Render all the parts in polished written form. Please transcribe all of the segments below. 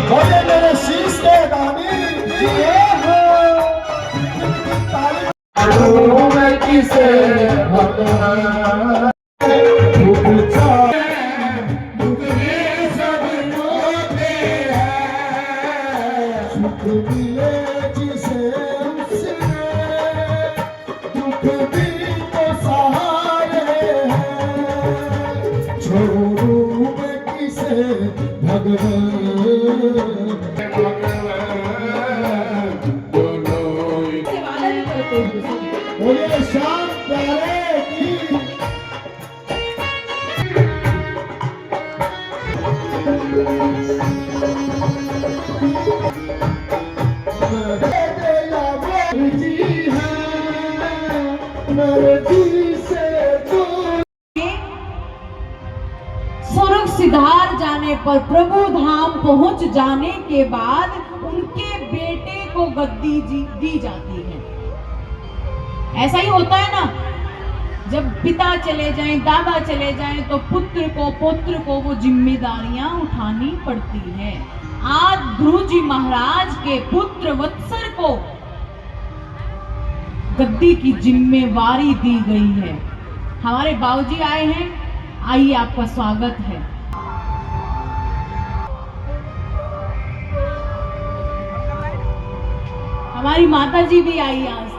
बोले मेरे शीश के दानी ये हो मैं किसे भगवान बोलिए शाम प्यारे की स्वर्ग सिधार जाने पर प्रभु धाम पहुंच जाने के बाद उनके बेटे को गद्दी दी जाती है। ऐसा ही होता है ना, जब पिता चले जाएं, दादा चले जाएं, तो पुत्र को पौत्र को वो जिम्मेदारियां उठानी पड़ती है। आज ध्रुव जी महाराज के पुत्र वत्सर को गद्दी की जिम्मेवारी दी गई है। हमारे बाबूजी आए हैं, आइए आपका स्वागत है। हमारी माता जी भी आई आज।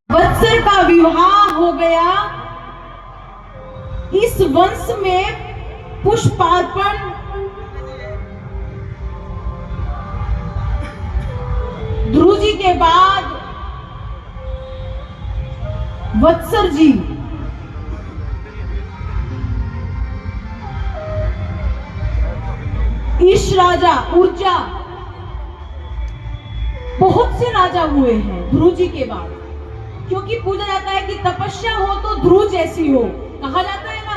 वत्सर का विवाह हो गया। इस वंश में पुष्पार्पण ध्रुव जी के बाद वत्सर जी ईश राजा ऊर्जा, बहुत से राजा हुए हैं ध्रुव जी के बाद, क्योंकि पूछा जाता है कि तपस्या हो तो ध्रुव जैसी हो। कहा जाता है ना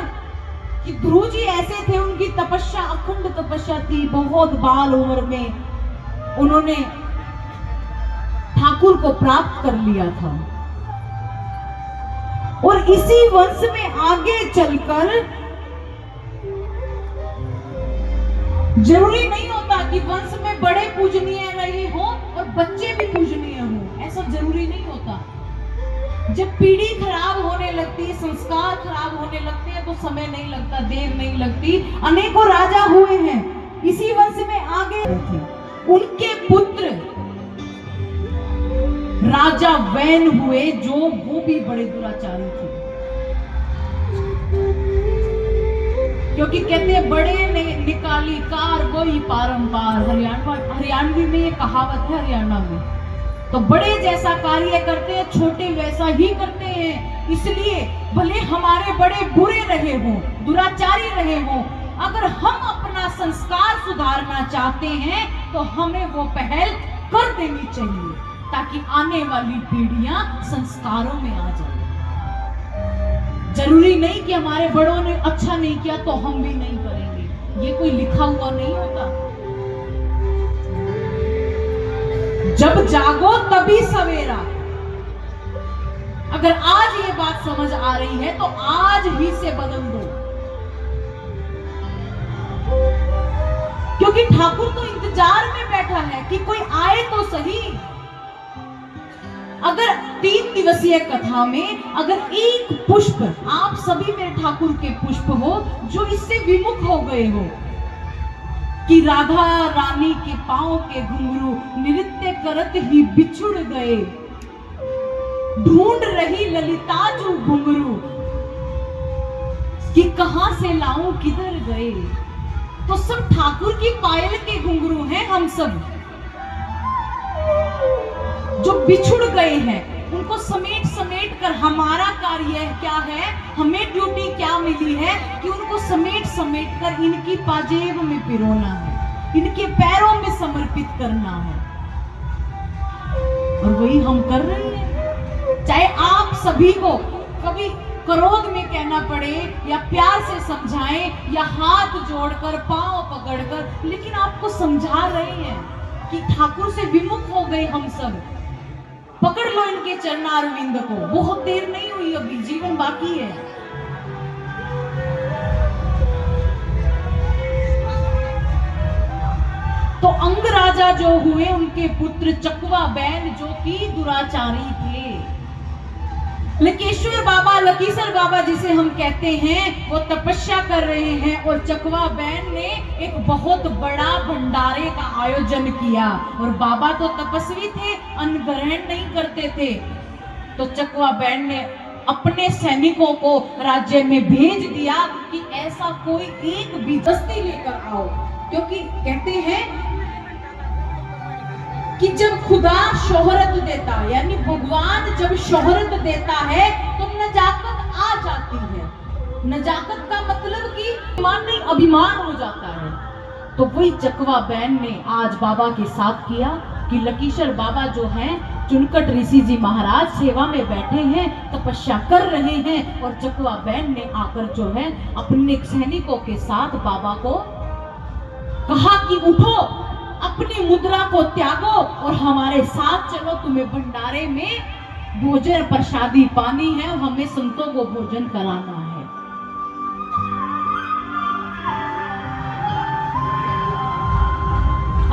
कि ध्रुव जी ऐसे थे, उनकी तपस्या अखंड तपस्या थी। बहुत बाल उम्र में उन्होंने ठाकुर को प्राप्त कर लिया था। और इसी वंश में आगे चलकर जरूरी नहीं होता कि वंश में बड़े पूजनीय रहे हो और बच्चे भी पूजनीय हो, ऐसा जरूरी नहीं होता। जब पीढ़ी खराब होने लगती है, संस्कार खराब होने लगते हैं, तो समय नहीं लगता, देर नहीं लगती। अनेकों राजा हुए हैं इसी वंश में आगे थे। उनके पुत्र राजा वैन हुए, जो वो भी बड़े दुराचारी थे, क्योंकि कहते हैं बड़े ने निकाली कार वही पारंपार। हरियाणवी में ये कहावत है, हरियाणा में तो बड़े जैसा कार्य करते हैं, छोटे वैसा ही करते हैं। इसलिए भले हमारे बड़े बुरे रहे हों, दुराचारी रहे हों, अगर हम अपना संस्कार सुधारना चाहते हैं तो हमें वो पहल कर देनी चाहिए, ताकि आने वाली पीढ़ियां संस्कारों में आ जाए। जरूरी नहीं कि हमारे बड़ों ने अच्छा नहीं किया तो हम भी नहीं करेंगे, ये कोई लिखा हुआ नहीं होता। जब जागो तभी सवेरा। अगर आज ये बात समझ आ रही है तो आज ही से बदल दो, क्योंकि ठाकुर तो इंतजार में बैठा है कि कोई आए तो सही। अगर 3 दिवसीय कथा में अगर एक पुष्प, आप सभी मेरे ठाकुर के पुष्प हो जो इससे विमुख हो गए हो कि राधा रानी के पांव के घुंघरू नृत्य करत ही बिछुड़ गए, ढूंढ रही ललिता जो घुंघरू कि कहां से लाऊं किधर गए। तो सब ठाकुर की पायल के घुंघरू हैं। हम सब जो बिछुड़ गए हैं उनको समेट समेट कर हमारा कार्य क्या है, हमें ड्यूटी क्या मिली है कि उनको समेट समेट कर इनकी पाजेब में पिरोना है, इनके पैरों में समर्पित करना है। और वही हम कर रहे हैं। चाहे आप सभी को कभी क्रोध में कहना पड़े या प्यार से समझाएं या हाथ जोड़कर पांव पकड़कर, लेकिन आपको समझा रहे हैं। कि ठाकुर से विमुख हो गए हम सब। पकड़ लो इनके चरणारविंद को, बहुत देर नहीं हुई, अभी जीवन बाकी है। तो अंग राजा जो हुए, उनके पुत्र चकवा बैन जो कि दुराचारी थे। लकेश्वर बाबा, लकीसर बाबा जिसे हम कहते हैं, वो तपस्या कर रहे हैं और चकवा बैन ने एक बहुत बड़ा भंडारे का आयोजन किया। और बाबा तो तपस्वी थे, अन्न ग्रहण नहीं करते थे। तो चकवा बैन ने अपने सैनिकों को राज्य में भेज दिया कि ऐसा कोई एक भी बस्ती लेकर आओ, क्योंकि कहते हैं कि जब खुदा शोहरत देता, यानी भगवान जब शोहरत देता है तो नजाकत आ जाती है। नजाकत का मतलब कि अभिमान नहीं, अभिमान हो जाता है। तो वही चकवा बैन ने आज बाबा के साथ किया कि लकीशर बाबा जो हैं, चुनकट ऋषि जी महाराज सेवा में बैठे हैं, तपस्या कर रहे हैं, और चकवा बैन ने आकर जो है अपने सैनिकों के साथ बाबा को कहा कि उठो, अपनी मुद्रा को त्यागो और हमारे साथ चलो, तुम्हें भंडारे में भोजन प्रसादी पानी है, हमें संतों को भोजन कराना है।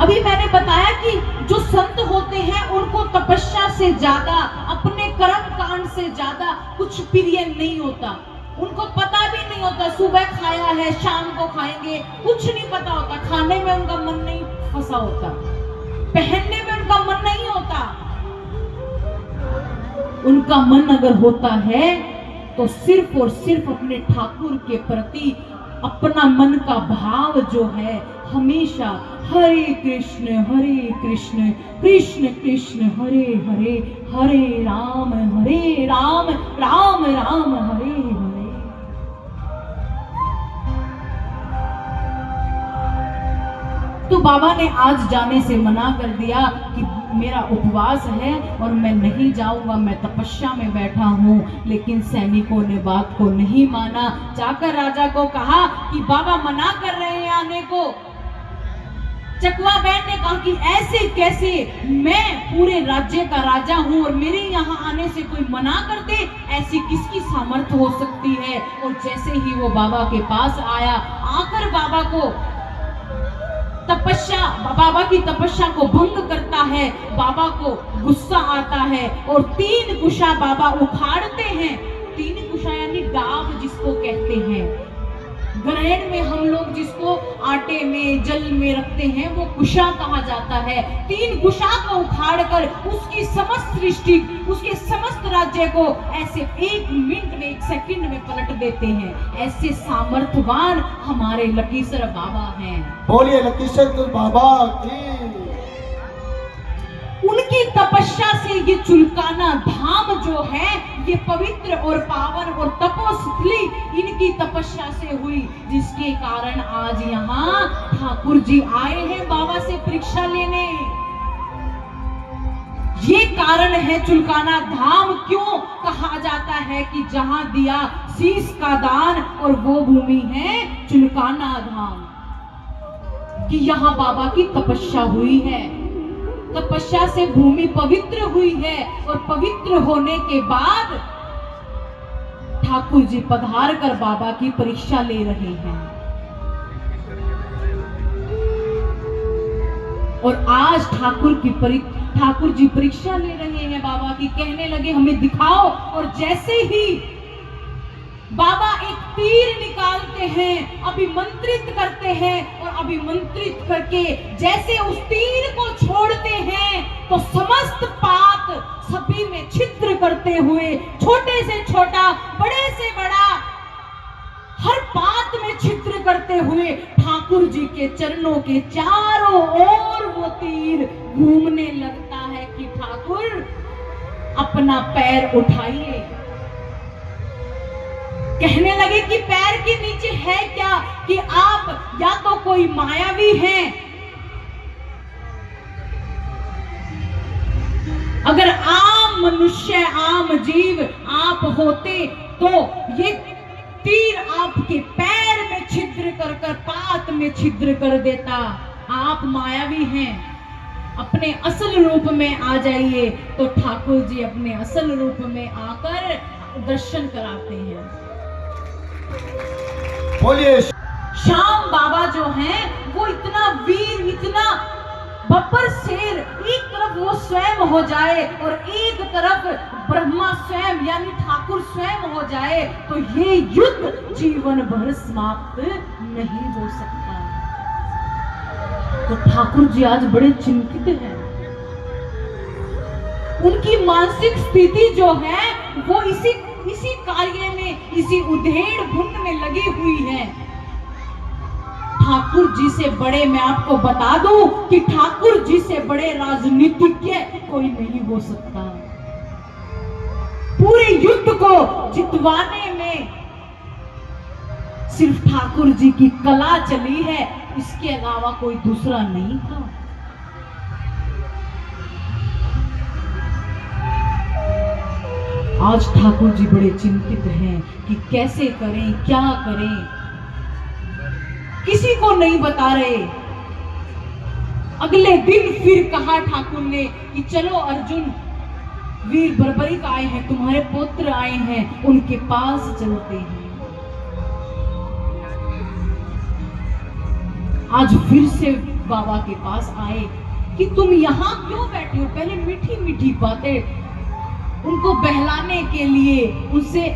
अभी मैंने बताया कि जो संत होते हैं उनको तपस्या से ज्यादा, अपने कर्म कांड से ज्यादा कुछ प्रिय नहीं होता। उनको पता भी नहीं होता सुबह खाया है, शाम को खाएंगे, कुछ नहीं पता होता। खाने में उनका मन नहीं फंसा होता, पहनने में उनका मन नहीं होता। उनका मन अगर होता है तो सिर्फ और सिर्फ अपने ठाकुर के प्रति अपना मन का भाव जो है हमेशा हरे कृष्ण कृष्ण कृष्ण हरे हरे, हरे राम राम राम हरे हरे। तो बाबा ने आज जाने से मना कर दिया कि मेरा उपवास है और मैं नहीं जाऊंगा, मैं तपस्या में बैठा हूँ। लेकिन सैनिकों ने बात को नहीं माना, जाकर राजा को कहा कि बाबा मना कर रहे हैं आने को। चकवा बैन ने कहा कि ऐसे कैसे, मैं पूरे राज्य का राजा हूँ और मेरे यहाँ आने से कोई मना कर दे, ऐसी किसकी सामर्थ्य हो सकती है। और जैसे ही वो बाबा के पास आया, आकर बाबा को तपस्या, बाबा की तपस्या को भंग करता है, बाबा को गुस्सा आता है और 3 कुशा बाबा उखाड़ते हैं। 3 कुशा यानी डाब जिसको कहते हैं, ग्रहण में हम लोग जिसको आटे में जल में रखते हैं वो कुशा कहा जाता है। 3 कुशा को उखाड़कर उसकी समस्त सृष्टि, उसके समस्त राज्य को ऐसे 1 मिनट में, 1 सेकंड में पलट देते हैं। ऐसे सामर्थ्यवान हमारे लकीसर बाबा हैं। बोलिए लकीसर बाबा की। उनकी तपस्या से ये चुलकाना धाम जो है ये पवित्र और पावन और तपोस्थली इनकी तपस्या से हुई, जिसके कारण आज यहाँ ठाकुर जी आए हैं बाबा से परीक्षा लेने। ये कारण है चुलकाना धाम क्यों कहा जाता है कि जहां दिया शीश का दान, और वो भूमि है चुलकाना धाम, कि यहाँ बाबा की तपस्या हुई है। तपस्या से भूमि पवित्र हुई है और पवित्र होने के बाद ठाकुर जी पधार कर बाबा की परीक्षा ले रहे हैं। और आज ठाकुर जी परीक्षा ले रहे हैं बाबा की, कहने लगे हमें दिखाओ। और जैसे ही बाबा एक तीर निकालते हैं, अभिमंत्रित करते हैं, और अभिमंत्रित करके जैसे उस तीर को छोड़ते हैं तो समस्त पात सभी में छिद्र करते हुए, छोटे से छोटा, बड़े से बड़ा, हर पात में छिद्र करते हुए ठाकुर जी के चरणों के चारों ओर वो तीर घूमने लगता है कि ठाकुर अपना पैर उठाइए। कहने लगे कि पैर के नीचे है क्या, कि आप या तो कोई मायावी हैं, अगर आम मनुष्य, आम जीव आप होते तो ये तीर आपके पैर में छिद्र कर पात में छिद्र कर देता। आप मायावी हैं, अपने असल रूप में आ जाइए। तो ठाकुर जी अपने असल रूप में आकर दर्शन कराते हैं। बोलिए। श्याम बाबा जो हैं वो इतना वीर, इतना बब्बर शेर, एक तरफ वो स्वयं हो जाए और एक तरफ ब्रह्मा स्वयं यानी ठाकुर स्वयं हो जाए तो ये युद्ध जीवन भर समाप्त नहीं हो सकता। तो ठाकुर जी आज बड़े चिंतित हैं। उनकी मानसिक स्थिति जो है वो इसी कार्य में, इसी उधेड़ बुन में लगी हुई है। ठाकुर जी से बड़े, मैं आपको बता दूं कि ठाकुर जी से बड़े राजनीतिज्ञ कोई नहीं हो सकता। पूरे युद्ध को जितवाने में सिर्फ ठाकुर जी की कला चली है, इसके अलावा कोई दूसरा नहीं था। आज ठाकुर जी बड़े चिंतित हैं कि कैसे करें, क्या करें, किसी को नहीं बता रहे। अगले दिन फिर कहा ठाकुर ने कि चलो अर्जुन, वीर बर्बरिक आए हैं, तुम्हारे पुत्र आए हैं, उनके पास चलते हैं। आज फिर से बाबा के पास आए कि तुम यहाँ क्यों बैठे हो। पहले मीठी मीठी बातें उनको बहलाने के लिए उनसे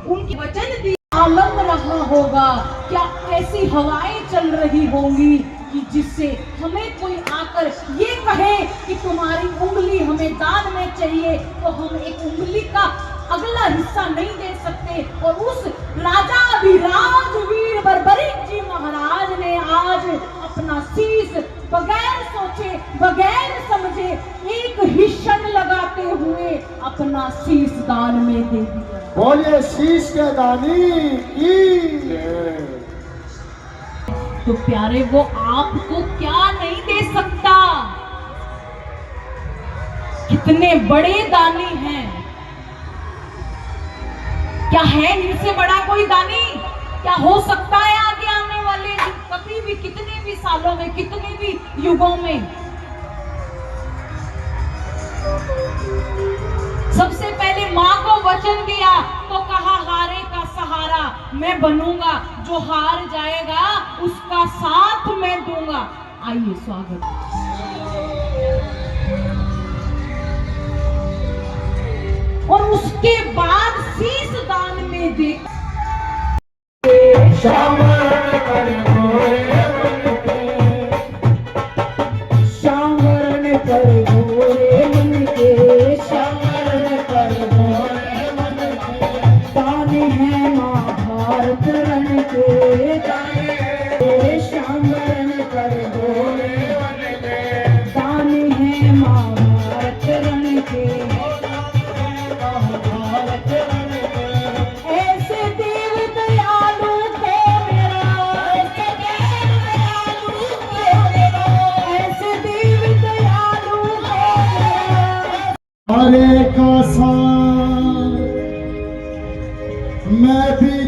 उनकी वचन दी। आलम रहा होगा क्या, कैसी हवाएं चल रही होंगी कि जिससे हमें कोई आकर ये कहे कि तुम्हारी उंगली हमें दान में चाहिए तो हम एक उंगली का अगला हिस्सा नहीं दे सकते। और उस राजा अधिराज वीर बर्बरिक जी महाराज ने आज अपना शीश बगैर सोचे, बगैर समझे, एक ही क्षण लगाते हुए अपना शीश दान में दे दिया। बोलिए शीश के दानी की। तो प्यारे, वो आपको क्या नहीं दे सकता। कितने बड़े दानी हैं। क्या है इनसे बड़ा कोई दानी? क्या हो सकता है आगे आने वाले कभी भी, कितने भी सालों में, कितने भी युगों में? सबसे पहले माँ को वचन दिया तो कहा हारे का सहारा मैं बनूंगा, जो हार जाएगा उसका साथ मैं दूंगा। आइए स्वागत। और उसके बाद शीश दान में दे शामरण कर गोरे मन के, शामरण कर गोरे मन के, शामरण कर गोरे मन के। दान है महाभारत रण के, शामरण कर गोरे मन के, दान है महाभारत रण के। महाभारत रण के। ऐसे देव दयालु को मेरा, ऐसे देव दयालु को मेरा, ऐसे देव दयालु को मेरा। हरे का साथ मैं भी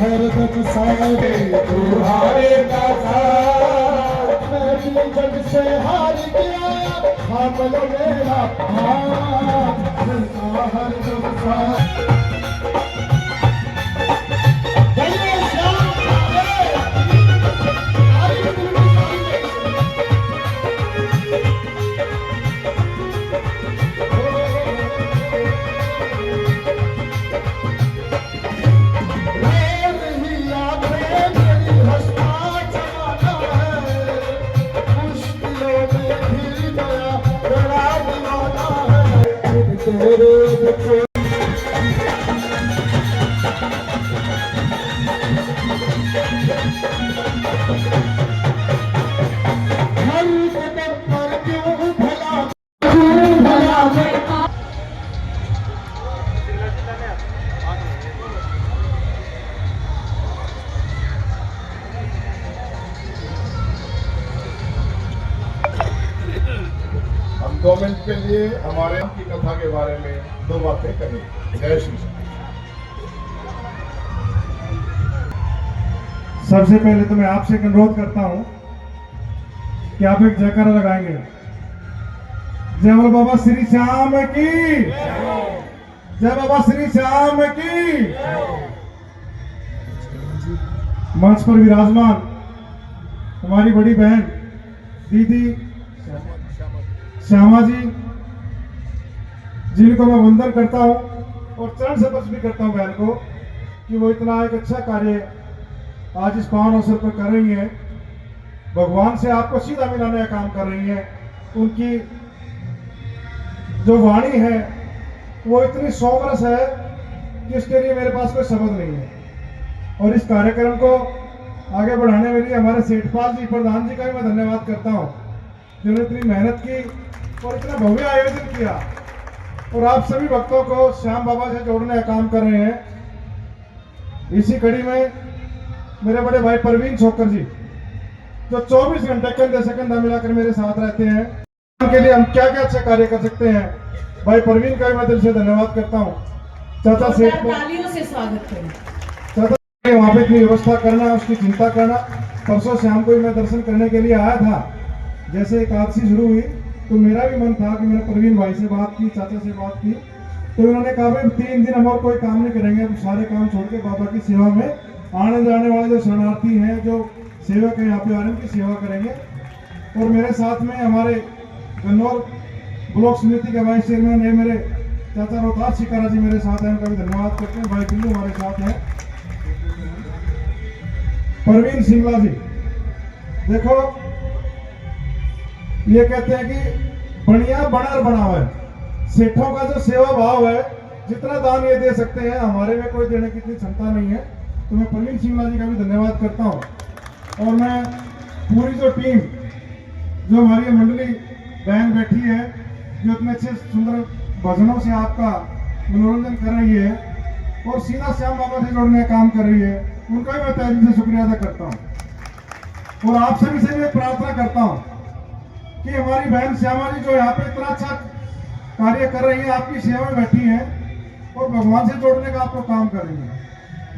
हरदम सारे तुम्हारे का साथ। मैं भी जग से हार गया, थाम लो मेरा हाथ। हरदम साथ। चलिए श्याम 2 मिनट के लिए हमारे की कथा के बारे में 2 बातें करें। जय श्री कृष्ण। सबसे पहले तो मैं आपसे एक अनुरोध करता हूं कि आप एक जयकारा लगाएंगे। जय बोलो बाबा श्री श्याम की, जय बाबा श्री श्याम की। मंच पर विराजमान हमारी बड़ी बहन दीदी श्यामा जी, जिनको मैं वंदन करता हूं और चरण स्पर्श भी करता हूं बहन को कि वो इतना एक अच्छा कार्य आज इस पावन अवसर पर कर रही हैं। भगवान से आपको सीधा मिलाने का काम कर रही हैं। उनकी जो वाणी है वो इतनी सौमरस है कि इसके लिए मेरे पास कोई शब्द नहीं है। और इस कार्यक्रम को आगे बढ़ाने के लिए हमारे सेठपाल जी प्रधान जी का भी मैं धन्यवाद करता हूँ, जिन्होंने इतनी मेहनत की और इतना भव्य आयोजन किया और आप सभी भक्तों को श्याम बाबा से जोड़ने का काम कर रहे हैं। इसी कड़ी में मेरे बड़े भाई परवीन छोकर जी, जो 24 घंटे कंधे से कंधा मिलाकर मेरे साथ रहते हैं, उनके लिए हम क्या क्या अच्छा कार्य कर सकते हैं, भाई परवीन का भी मैं दिल से धन्यवाद करता हूँ। चाचा सेठ तालियों से स्वागत करें। चाचा वहाँ पे इतनी व्यवस्था करना, उसकी चिंता करना। परसों शाम को मैं दर्शन करने के लिए आया था। जैसे एकादशी शुरू हुई तो मेरा भी मन था कि मैंने परवीन भाई से बात की, चाचा से बात की, तो उन्होंने कहा भाई 3 दिन हम और कोई काम नहीं करेंगे, हम सारे काम छोड़ के बाबा की सेवा में आने जाने वाले जो शरणार्थी हैं, जो सेवक हैं यहाँ पे आ रहे हैं, उनकी सेवा करेंगे। और मेरे साथ में हमारे गन्नौर ब्लॉक समिति के वाइस चेयरमैन है मेरे चाचा रोहतास शिकारा जी मेरे साथ हैं, उनका भी धन्यवाद करते हैं। भाई बिल्लू हमारे साथ हैं, परवीन सिंगला जी। देखो ये कहते हैं कि बढ़िया बनर बना हुआ है। सेठों का जो सेवा भाव है, जितना दान ये दे सकते हैं, हमारे में कोई देने की इतनी क्षमता नहीं है। तो मैं परवीन सिंगला जी का भी धन्यवाद करता हूँ। और मैं पूरी जो टीम, जो हमारी मंडली बहन बैठी है, जो इतने अच्छे सुंदर भजनों से आपका मनोरंजन कर रही है और सीधा श्याम बाबा से जोड़ने का काम कर रही है, उनका भी मैं तहे दिल से शुक्रिया अदा करता हूँ। और आप सभी से मैं प्रार्थना करता हूँ कि हमारी बहन श्यामा जी जो यहाँ पे इतना अच्छा कार्य कर रही है, आपकी सेवा में बैठी है और भगवान से जोड़ने का आपको काम कर रही है।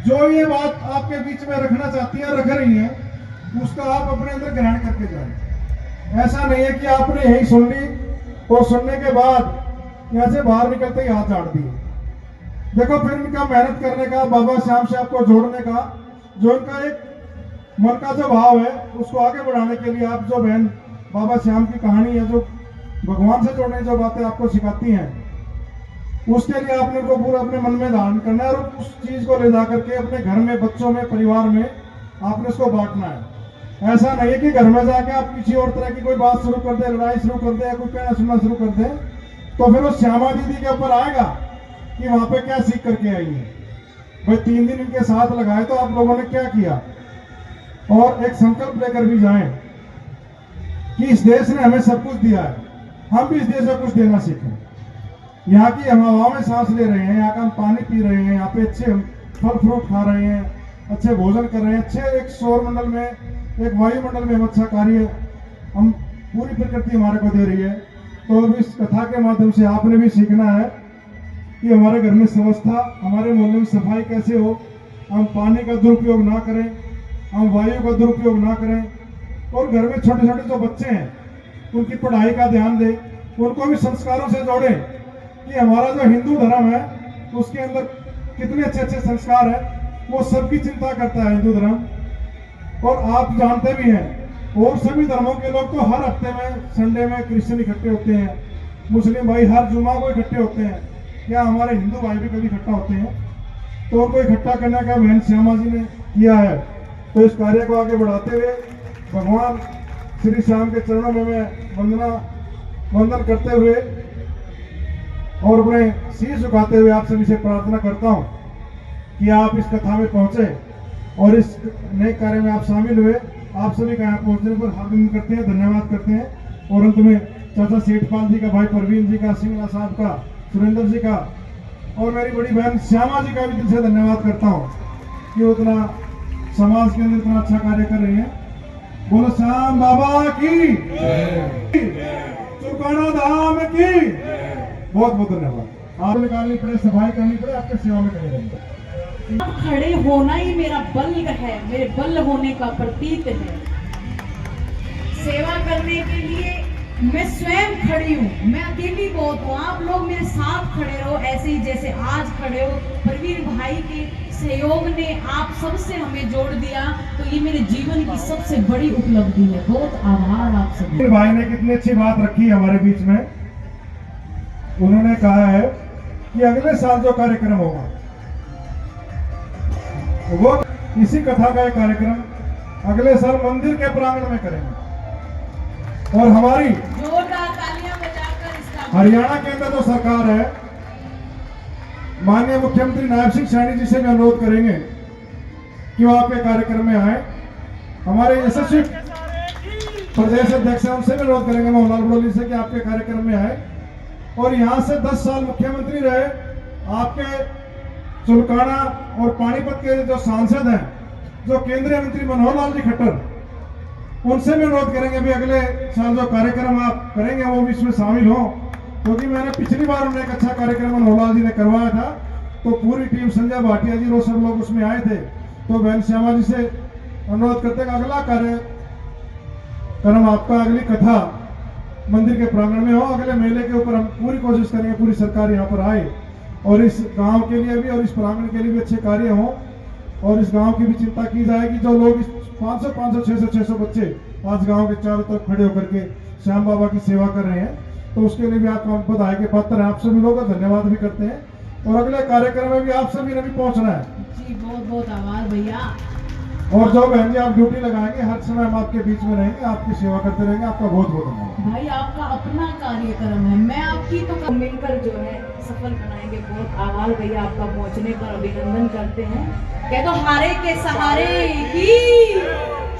जो ये बात आपके बीच में रखना चाहती है, रख रही है, उसका आप अपने अंदर ग्रहण करके जाए। ऐसा नहीं है कि आपने यही सुन ली और सुनने के बाद यहाँ से बाहर निकलते ही हाथ झाड़ दिए। देखो फिर इनका मेहनत करने का, बाबा श्याम से आपको जोड़ने का, जो इनका एक मन का जो भाव है, उसको आगे बढ़ाने के लिए आप जो बहन बाबा श्याम की कहानी है, जो भगवान से जोड़ने जो बातें आपको सिखाती हैं, उसके लिए आपने उनको पूरा अपने मन में धारण करना है और उस चीज को ले जा करके अपने घर में, बच्चों में, परिवार में आपने उसको बांटना है। ऐसा नहीं है कि घर में जाके आप किसी और तरह की कोई बात शुरू कर दे, लड़ाई शुरू कर दे या कोई कहना सुनना शुरू कर दे, तो फिर वो श्यामा दीदी के ऊपर आएगा कि वहां पे क्या सीख करके आई है। भाई 3 दिन इनके साथ लगाए तो आप लोगों ने क्या किया। और एक संकल्प लेकर भी जाएं कि इस देश ने हमें सब कुछ दिया है, हम भी इस देश में कुछ देना सीखें। यहाँ की हम हवा में सांस ले रहे हैं, यहाँ का हम पानी पी रहे हैं, यहाँ पे अच्छे फल फ्रूट खा रहे हैं, अच्छे भोजन कर रहे हैं, अच्छे एक सौर मंडल में, एक वायुमंडल में हम अच्छा कार्य हम पूरी प्रकृति हमारे को दे रही है। तो इस कथा के माध्यम से आपने भी सीखना है कि हमारे घर में व्यवस्था, हमारे मोहल्ले में सफाई कैसे हो, हम पानी का दुरुपयोग ना करें, हम वायु का दुरुपयोग ना करें, और घर में छोटे छोटे जो बच्चे हैं उनकी पढ़ाई का ध्यान दें, उनको भी संस्कारों से जोड़ें कि हमारा जो हिंदू धर्म है उसके अंदर कितने अच्छे अच्छे संस्कार है, वो सबकी चिंता करता है हिंदू धर्म। और आप जानते भी हैं, और सभी धर्मों के लोग तो हर हफ्ते में संडे में क्रिश्चियन इकट्ठे होते हैं, मुस्लिम भाई हर जुमा को इकट्ठे होते हैं, क्या हमारे हिंदू भाई भी कभी इकट्ठा होते हैं। तो उनको इकट्ठा करने का बहन श्यामा जी ने किया है। तो इस कार्य को आगे बढ़ाते हुए भगवान श्री श्याम के चरणों में मैं वंदन करते हुए और अपने शीश झुकाते हुए आप सभी से प्रार्थना करता हूं कि आप इस कथा में पहुंचे और इस नए कार्य में आप शामिल हुए। आप सभी का यहाँ पहुंचने पर हार्दिक करते हैं, धन्यवाद करते हैं। और अंत में चाचा सेठपाल जी का, भाई परवीन जी का, सिंगला साहब का, सुरेंद्र जी का और मेरी बड़ी बहन श्यामा जी का भी दिल से धन्यवाद करता हूँ कि वो इतना समाज के अंदर इतना अच्छा कार्य कर रही है। बोलो श्याम बाबा की। सुल्काना धाम की। बहुत बहुत धन्यवाद। आप निकालनी पड़े, सफाई करनी पड़े, आपके सेवा में खड़े रहेंगे। अब खड़े होना ही मेरा बल है, मेरे बल होने का प्रतीक है। सेवा करने के लिए मैं स्वयं खड़ी हूँ, मैं अकेली बहुत हूँ। आप लोग मेरे साथ खड़े रहो, ऐसे ही जैसे आज खड़े हो। प्रवीण भाई के सहयोग ने आप सबसे हमें जोड़ दिया, तो ये मेरे जीवन की सबसे बड़ी उपलब्धि है। बहुत आभार आप सभी। भाई ने कितनी अच्छी बात रखी हमारे बीच में। उन्होंने कहा है कि अगले साल जो कार्यक्रम होगा वो इसी कथा का एक कार्यक्रम अगले साल मंदिर के प्रांगण में करेंगे। और हमारी जोरदार तालियां बजाकर इसका हरियाणा के अंदर जो सरकार है, माननीय मुख्यमंत्री नायब सिंह सैनी जी से भी अनुरोध करेंगे कि वो आपके कार्यक्रम में आए। हमारे यशस्वी प्रदेश अध्यक्ष हैं, उनसे भी अनुरोध करेंगे मोहनलाल बड़ोली से कि आपके कार्यक्रम में आए। और यहाँ से 10 साल मुख्यमंत्री रहे आपके सुल्काना और पानीपत के जो सांसद हैं, जो केंद्रीय मंत्री मनोहर लाल जी खट्टर, उनसे भी अनुरोध करेंगे भी अगले साल जो कार्यक्रम आप करेंगे वो भी इसमें शामिल हो। क्योंकि मैंने पिछली बार उन्हें एक अच्छा कार्यक्रम मनोहर लाल जी ने करवाया था, तो पूरी टीम, संजय भाटिया जी, वो सब लोग उसमें आए थे। तो बहन श्यामा जी से अनुरोध करते हैं अगला कार्यक्रम आपका, अगली कथा मंदिर के प्रांगण में हो। अगले मेले के ऊपर हम पूरी कोशिश करेंगे, पूरी सरकार यहाँ पर आए और इस गांव के लिए भी और इस प्रांगण के लिए भी अच्छे कार्य हों। और इस गांव की भी चिंता की जाए कि जो लोग इस 500, 600 बच्चे आज गांव के चारों तरफ खड़े होकर के श्याम बाबा की सेवा कर रहे हैं, तो उसके लिए भी आपको बधाई के पात्र हैं। आप सभी लोगों का धन्यवाद भी करते हैं। और अगले कार्यक्रम में भी आप सभी ने भी पहुंचना है जी। बहुत बहुत आभार भैया। और जो बहन जी आप ड्यूटी लगाएंगे, हर समय हम आपके बीच में रहेंगे, आपकी सेवा करते रहेंगे। आपका बहुत बहुत धन्यवाद। भाई आपका अपना कार्यक्रम है, मैं आपकी तो मिलकर जो है सफल बनाएंगे। बहुत आभार भैया, आपका पहुंचने पर अभिनंदन करते हैं। कह दो हारे के सहारे की,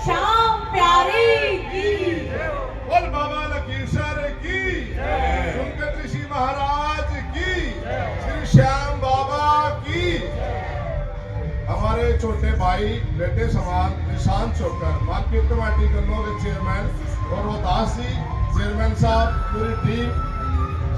शाम प्यारे की, बोल बाबा लकीसर की, सुनकर ऋषि महाराज की, श्री श्याम बाबा की। हमारे छोटे भाई बेटे समान निशांत छोकर, मार्केट कमेटी गन्नौर के चेयरमैन और रोहतास जी चेयरमैन साहब, पूरी टीम,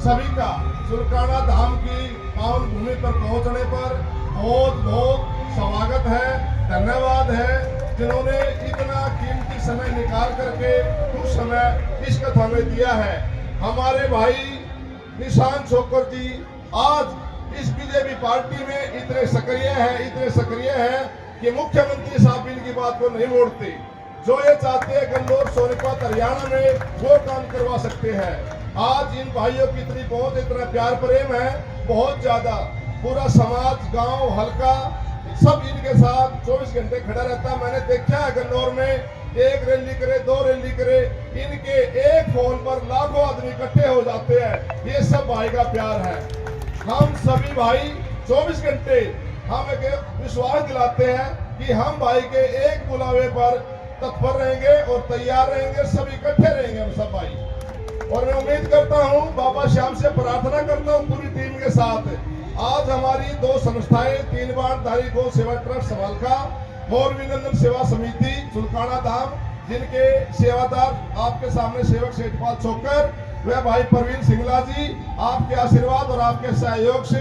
सभी का सुल्काना धाम की पावन भूमि पर पहुंचने पर बहुत बहुत स्वागत है, धन्यवाद है, जिन्होंने इतना कीमती समय निकाल करके कुछ समय इस कथा में दिया है। हमारे भाई निशांत छोकर जी आज इस बीजेपी पार्टी में इतने सक्रिय हैं कि मुख्यमंत्री साहब इनकी बात को नहीं मोड़ते। जो ये चाहते हैं गन्नौर, सोनीपत, हरियाणा में वो काम करवा सकते हैं। आज इन भाइयों की इतनी पहुंच, इतना प्यार प्रेम है, बहुत ज्यादा। पूरा समाज, गांव, हल्का सब इनके साथ 24 घंटे खड़ा रहता है। मैंने देखा है गन्नौर में एक रैली करे, 2 रैली करे, इनके एक फोन पर लाखों आदमी इकट्ठे हो जाते हैं। ये सब भाई का प्यार है। हम सभी भाई 24 घंटे हम एक विश्वास दिलाते हैं कि हम भाई के एक बुलावे पर तत्पर रहेंगे और तैयार रहेंगे, सब इकट्ठे रहेंगे हम सब भाई। और मैं उम्मीद करता हूं, बाबा श्याम से प्रार्थना करता हूं पूरी टीम के साथ, आज हमारी 2 संस्थाएं, 3 बाणधारी गौ सेवा ट्रस्ट समालका, मोरविनंदन सेवा समिति सुल्काना धाम, जिनके सेवादार आपके सामने सेवक सेठपाल छोकर, वह भाई प्रवीण सिंगला जी, आपके आशीर्वाद और आपके सहयोग से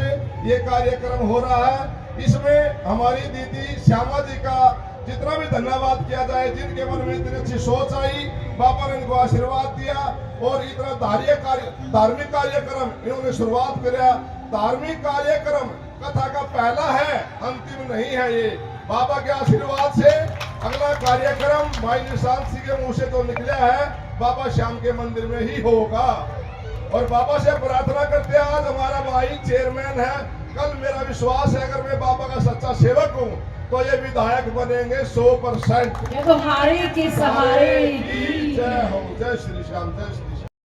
ये कार्यक्रम हो रहा है। इसमें हमारी दीदी श्यामा जी का जितना भी धन्यवाद किया जाए, जिनके मन में इतनी अच्छी सोच आई, बाबा ने इनको आशीर्वाद दिया और इतना धार्मिक कार्यक्रम इन्होंने शुरुआत किया। धार्मिक कार्यक्रम कथा का पहला है, अंतिम नहीं है। ये बाबा के आशीर्वाद से अगला कार्यक्रम भाई निशांत सिंह के मुंह से तो निकला है, बाबा श्याम के मंदिर में ही होगा। और बाबा से प्रार्थना करते हैं, आज हमारा भाई चेयरमैन है, कल मेरा विश्वास है अगर मैं बाबा का सच्चा सेवक हूँ तो ये विधायक बनेंगे 100%। ये तो हारे के सहारे की जय हो, जय श्री श्याम, जय श्री